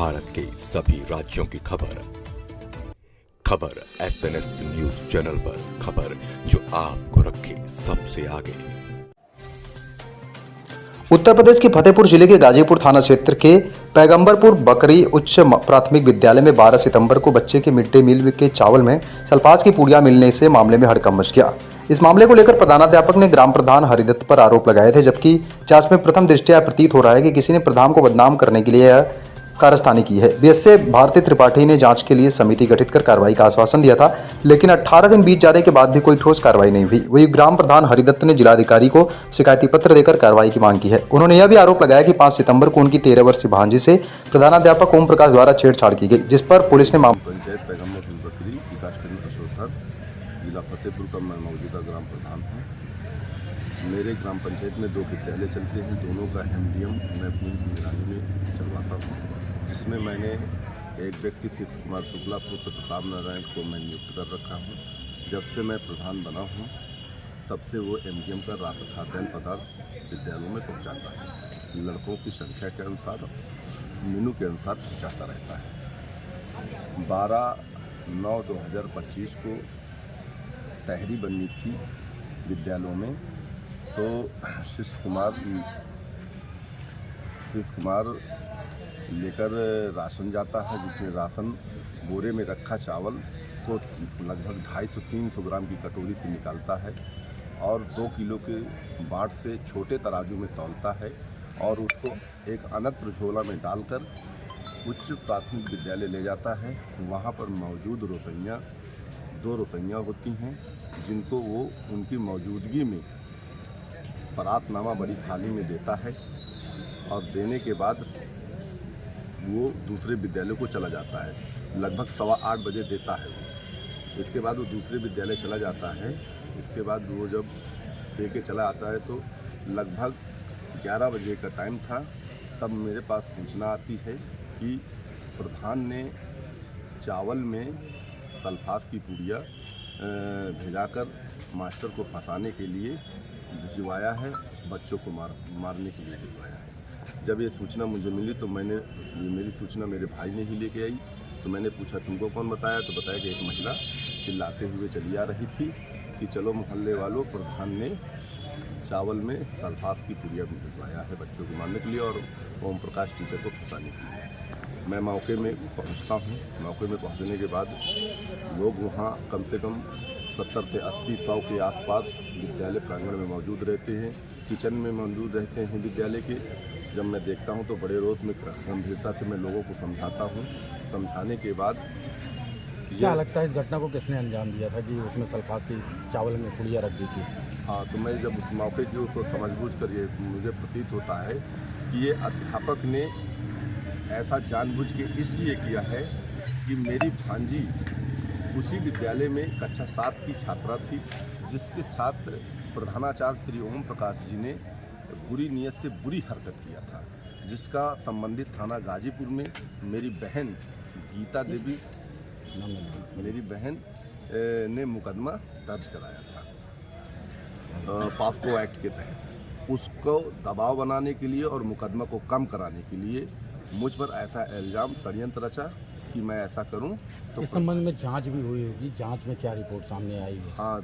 भारत के सभी राज्यों की खबर SNS न्यूज चैनल पर, खबर जो आपको रखे सबसे आगे। उत्तर प्रदेश के फतेहपुर जिले के गाजीपुर थाना क्षेत्र के पैगंबरपुर बकरी उच्च प्राथमिक विद्यालय में 12 सितंबर को बच्चे के मिड डे मील के चावल में सल्फास की पुड़िया मिलने से मामले में हड़कंप मच गया। इस मामले को लेकर प्रधानाध्यापक ने ग्राम प्रधान हरिदत्त पर आरोप लगाए थे, जबकि जांच में प्रथम दृष्टया प्रतीत हो रहा है कि किसी ने प्रधान को बदनाम करने के लिए यह कारस्तानी की है। बीएसए भारती त्रिपाठी ने जांच के लिए समिति गठित कर कार्रवाई का आश्वासन दिया था, लेकिन 18 दिन बीत जाने के बाद भी कोई ठोस कार्रवाई नहीं हुई। वही ग्राम प्रधान हरिदत्त ने जिलाधिकारी को शिकायती पत्र देकर कार्रवाई की मांग की है। उन्होंने यह भी आरोप लगाया कि 5 सितंबर को उनकी 13 वर्षीय भांजी से प्रधानाध्यापक ओम प्रकाश द्वारा छेड़छाड़ की गई, जिस पर पुलिस ने पंचायत पैगंबरपुर बकरी विकासखंड अशोकनगर जिला फतेहपुर का मैं मौजूदा ग्राम प्रधान हूँ। मेरे ग्राम पंचायत में 2 विद्यालय चलते हैं, दोनों का MDM मैं अपनी निगरानी में चलवाता हूँ, जिसमें मैंने एक व्यक्ति शिव कुमार शुक्ला पुत्र प्रताप नारायण को मैं नियुक्त कर रखा हूँ। जब से मैं प्रधान बना हूँ तब से वो MDM का राशन खाद्यान्न पदार्थ विद्यालयों में पहुँचाता है। लड़कों की संख्या के अनुसार, मेनू के अनुसार पहुँचाता रहता है। 12/9/2025 को तहरी बननी थी विद्यालयों में, तो शिव कुमार लेकर राशन जाता है, जिसमें राशन बोरे में रखा चावल को लगभग 250-300 ग्राम की कटोरी से निकालता है और 2 किलो के बाट से छोटे तराजू में तौलता है और उसको एक अनत्र झोला में डालकर उच्च प्राथमिक विद्यालय ले जाता है। वहाँ पर मौजूद रोसैया 2 रोसैया होती हैं, जिनको वो उनकी मौजूदगी में परातनामा बड़ी थाली में देता है और देने के बाद वो दूसरे विद्यालय को चला जाता है। लगभग 8:15 बजे देता है वो। इसके बाद वो दूसरे विद्यालय चला जाता है। इसके बाद वो जब दे के चला आता है तो लगभग 11 बजे का टाइम था, तब मेरे पास सूचना आती है कि प्रधान ने चावल में सल्फास की पुड़िया भेजाकर मास्टर को फंसाने के लिए भिजवाया है, बच्चों को मारने के लिए भिजवाया है। जब ये सूचना मुझे मिली तो मेरी सूचना मेरे भाई ने ही लेके आई। तो मैंने पूछा तुमको कौन बताया, तो बताया कि एक महिला चिल्लाते हुए चली आ रही थी कि चलो मोहल्ले वालों, प्रधान ने चावल में सल्फास की पुड़िया भिजवाया है बच्चों को मारने के लिए और ओम प्रकाश टीचर को फंसाने के लिए। मैं मौके में पहुंचता हूं। मौके में पहुंचने के बाद लोग वहां कम से कम 70 से 80-100 के आसपास विद्यालय प्रांगण में मौजूद रहते हैं, किचन में मौजूद रहते हैं विद्यालय के। जब मैं देखता हूं तो बड़े रोष में गंभीरता से मैं लोगों को समझाता हूं। समझाने के बाद क्या लगता है इस घटना को किसने अंजाम दिया था कि उसमें सल्फास की चावल में पुड़िया रख दी थी? हाँ, तो मैं जब उस मौके की उसको समझबूझ कर ये मुझे प्रतीत होता है कि ये अध्यापक ने ऐसा जानबूझ के इसलिए किया है कि मेरी भांजी उसी विद्यालय में कक्षा 7 की छात्रा थी, जिसके साथ प्रधानाचार्य श्री ओम प्रकाश जी ने बुरी नीयत से बुरी हरकत किया था, जिसका संबंधित थाना गाजीपुर में मेरी बहन गीता देवी ने मुकदमा दर्ज कराया था पास्को एक्ट के तहत। उसको दबाव बनाने के लिए और मुकदमा को कम कराने के लिए मुझ पर ऐसा इल्ज़ाम षड्यंत्र रचा कि मैं ऐसा करूं। तो इस संबंध में जांच भी हुई होगी, जांच में क्या रिपोर्ट सामने आई है? हाँ,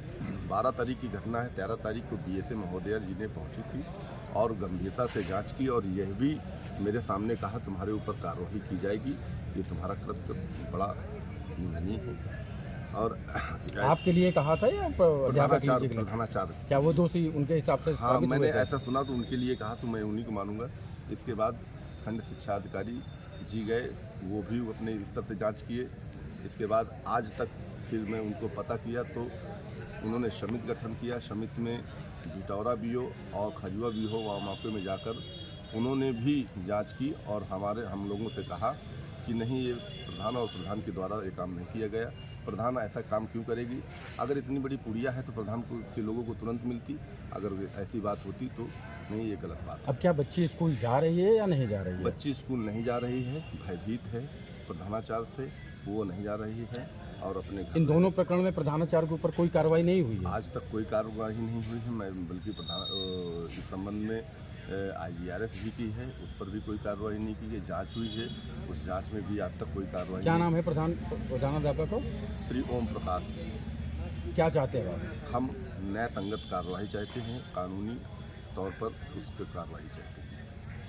12 तारीख की घटना है। 13 तारीख को BSA महोदया जी ने पहुंची थी और गंभीरता से जांच की और यह भी मेरे सामने कहा तुम्हारे ऊपर कार्रवाई की जाएगी, ये तुम्हारा कृत्य बड़ा निंदनीय है। और आपके लिए कहा था या प्रधानाचार्य? क्या वो दोषी उनके हिसाब से? हाँ, मैंने ऐसा सुना तो उनके लिए कहा तो मैं उन्हीं को मानूंगा। इसके बाद खंड शिक्षा अधिकारी जी गए, वो भी अपने स्तर से जांच किए। इसके बाद आज तक फिर मैं उनको पता किया तो उन्होंने समिति गठन किया। समिति में बिटौरा BO और खजुआ BO वहाँ मौके में जाकर उन्होंने भी जांच की और हम लोगों से कहा कि नहीं, ये प्रधान और प्रधान के द्वारा ये काम नहीं किया गया। प्रधान ऐसा काम क्यों करेगी? अगर इतनी बड़ी पुड़िया है तो प्रधान को के लोगों को तुरंत मिलती। अगर ऐसी बात होती तो नहीं, ये गलत बात। अब क्या बच्ची स्कूल जा रही है या नहीं जा रही है? बच्ची स्कूल नहीं जा रही है, भयभीत है प्रधानाचार्य से, वो नहीं जा रही है और अपने घर। इन दोनों प्रकरण में प्रधानाचार्य के ऊपर कोई कार्रवाई नहीं हुई है? आज तक कोई कार्रवाई नहीं हुई है। मैं बल्कि इस संबंध में IGRF भी की है, उस पर भी कोई कार्रवाई नहीं की है। जांच हुई है, उस जांच में भी आज तक कोई कार्रवाई क्या नहीं। नाम है प्रधानाध्यापक को? श्री ओम प्रकाश। क्या चाहते हैं आप? हम न्याय संगत कार्रवाई चाहते हैं, कानूनी तौर पर उस पर कार्रवाई चाहते हैं।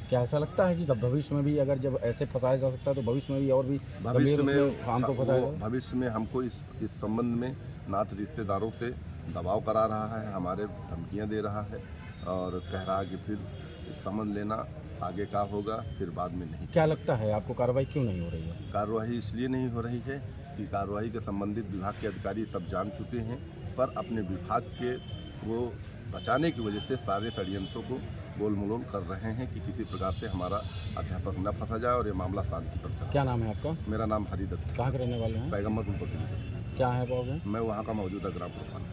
क्या ऐसा लगता है कि भविष्य में भी अगर जब ऐसे फंसाया जा सकता है तो भविष्य में भी और भी भविष्य गंभीर में उसमें हमको फंसाएगा? भविष्य में हमको इस संबंध में नात रिश्तेदारों से दबाव करा रहा है, हमारे धमकियां दे रहा है और कह रहा है कि फिर समझ लेना आगे का होगा, फिर बाद में नहीं। क्या लगता है आपको कार्रवाई क्यों नहीं हो रही है? कार्रवाई इसलिए नहीं हो रही है कि कार्रवाई के संबंधित विभाग के अधिकारी सब जान चुके हैं, पर अपने विभाग के वो बचाने की वजह से सारे षड्यंत्रों को गोल मरोल कर रहे हैं कि किसी प्रकार से हमारा अध्यापक न फंसा जाए और ये मामला शांति पर चले। क्या नाम है आपका? मेरा नाम हरिदत्त। कहाँ के रहने वाले हैं? पैगम्बरपुर बकरी। क्या है आप? मैं वहाँ का मौजूदा ग्राम प्रधान।